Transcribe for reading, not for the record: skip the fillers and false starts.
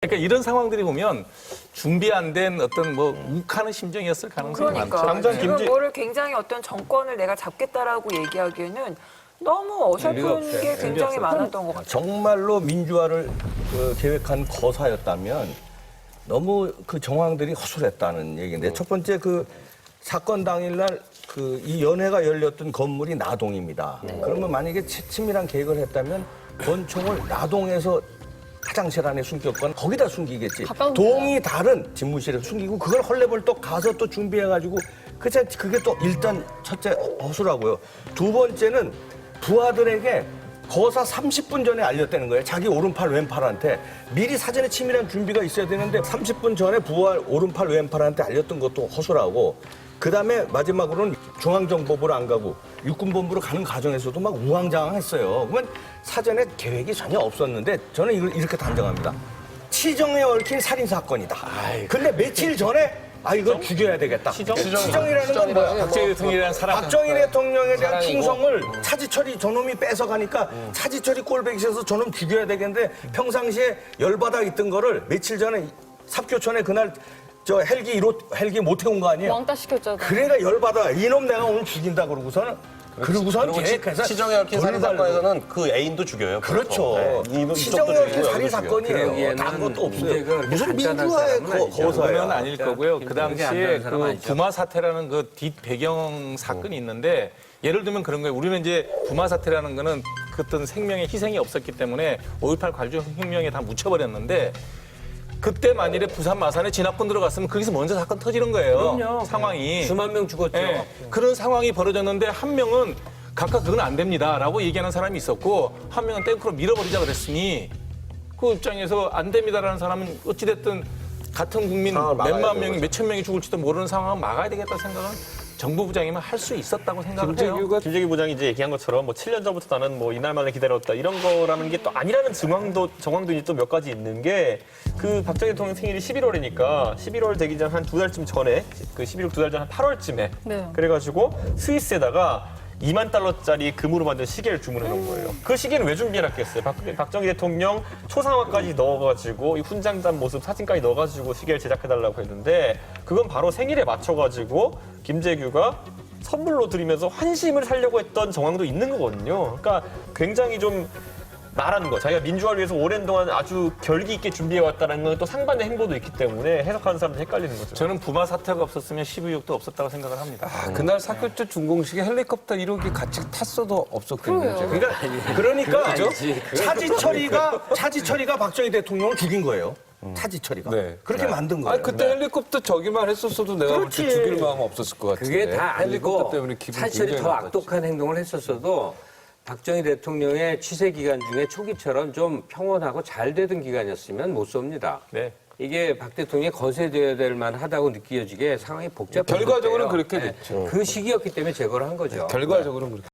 그러니까 이런 상황들이 보면 준비 안 된 어떤 뭐 욱하는 심정이었을 가능성이 그러니까 많죠. 지금 뭐를 굉장히 어떤 정권을 내가 잡겠다라고 얘기하기에는 너무 어설픈 게 굉장히 많았던 것 같아요. 정말로 민주화를 계획한 거사였다면 너무 그 정황들이 허술했다는 얘기인데 첫 번째 그 사건 당일날 그 이 연회가 열렸던 건물이 나동입니다. 그러면 만약에 치밀한 계획을 했다면 권총을 나동에서 화장실 안에 숨겼건 거기다 숨기겠지. 동이 다른 집무실에 숨기고 그걸 헐레벌떡 가서 또 준비해가지고 그게 또 일단 첫째 허술하고요. 두 번째는 부하들에게 거사 30분 전에 알렸다는 거예요. 자기 오른팔 왼팔한테 미리 사전에 치밀한 준비가 있어야 되는데 30분 전에 부하 오른팔 왼팔한테 알렸던 것도 허술하고 그다음에 마지막으로는 중앙정보부로 안 가고 육군본부로 가는 과정에서도 막 우왕좌왕했어요. 그러면 사전에 계획이 전혀 없었는데 저는 이걸 이렇게 단정합니다. 치정에 얽힌 살인사건이다. 근데 며칠 전에 이걸 죽여야 되겠다. 치정이라는 건 뭐야? 박정희 대통령이라는 사람. 박정희 대통령에 대한 충성을 차지철이 저놈이 뺏어가니까 차지철이 꼴배기 싫어서 저놈 죽여야 되겠는데 평상시에 열받아 있던 거를 며칠 전에 삽교촌에 그날 저 헬기 못 태운 거 아니에요? 왕따 시켰잖아. 그러니까 열받아. 이놈 내가 오늘 죽인다 그러고서는 그러고선 계획해서 치정에 얽힌 살인 사건에서는 그 애인도 죽여요. 그렇죠. 네. 치정에 얽힌 살인 사건이에요. 다른 것도 없어요. 무슨 민주화의 거사야. 그건 아닐 거고요. 그 당시에 그 부마 사태라는 그 뒷 배경 사건이 있는데 예를 들면 그런 거예요. 우리는 이제 부마 사태라는 거는 그 어떤 생명의 희생이 없었기 때문에 5.18 관중혁명에 다 묻혀버렸는데 그때 만일에 부산 마산에 진압군 들어갔으면 거기서 먼저 사건 터지는 거예요. 그럼요. 상황이. 수만 명 죽었죠. 예, 그런 상황이 벌어졌는데 한 명은 각각 그건 안 됩니다라고 얘기하는 사람이 있었고 한 명은 탱크로 밀어버리자 그랬으니 그 입장에서 안 됩니다라는 사람은 어찌됐든 같은 국민 몇만 명이 몇천 명이 죽을지도 모르는 상황을 막아야 되겠다 생각은 정부 부장이면 할 수 있었다고 생각을 해요. 김재규 부장이 이제 얘기한 것처럼 뭐 7년 전부터 나는 뭐 이날만을 기다렸다 이런 거라는 게 또 아니라는 정황도 또 몇 가지 있는 게 그 박정희 대통령 생일이 11월이니까 11월 되기 전 한 2달쯤 전에 그 11월 2달 전 한 8월쯤에 네. 그래가지고 스위스에다가 2만 달러짜리 금으로 만든 시계를 주문해 놓은 거예요. 그 시계는 왜 준비해놨겠어요? 박정희 대통령 초상화까지 넣어가지고 이 훈장단 모습 사진까지 넣어가지고 시계를 제작해달라고 했는데 그건 바로 생일에 맞춰가지고 김재규가 선물로 드리면서 환심을 사려고 했던 정황도 있는 거거든요. 그러니까 굉장히 좀 나라는 거. 자기가 민주화를 위해서 오랜 동안 아주 결기 있게 준비해왔다는 건 또 상반의 행보도 있기 때문에 해석하는 사람들이 헷갈리는 거죠. 저는 부마 사태가 없었으면 12.6도 없었다고 생각을 합니다. 그날 사격조 준공식에 헬리콥터 1호기 같이 탔어도 없었겠네요. 그러니까 차지철이가 박정희 대통령을 죽인 거예요. 차지철이가. 그렇게 만든 거예요. 그때 헬리콥터 저기만 했었어도 내가 볼 때 죽일 마음 없었을 것 같은데. 그게 다 헬리콥터 아니고 때문에 기분 차지철이 굉장히 더 나빴지. 악독한 행동을 했었어도 박정희 대통령의 취세 기간 중에 초기처럼 좀 평온하고 잘 되던 기간이었으면 못 쏩니다. 네. 이게 박 대통령이 거세되어야 될 만하다고 느껴지게 상황이 복잡한 결과적으로는 것 같아요. 그렇게 됐죠. 그 시기였기 때문에 제거를 한 거죠. 결과적으로는 그렇게.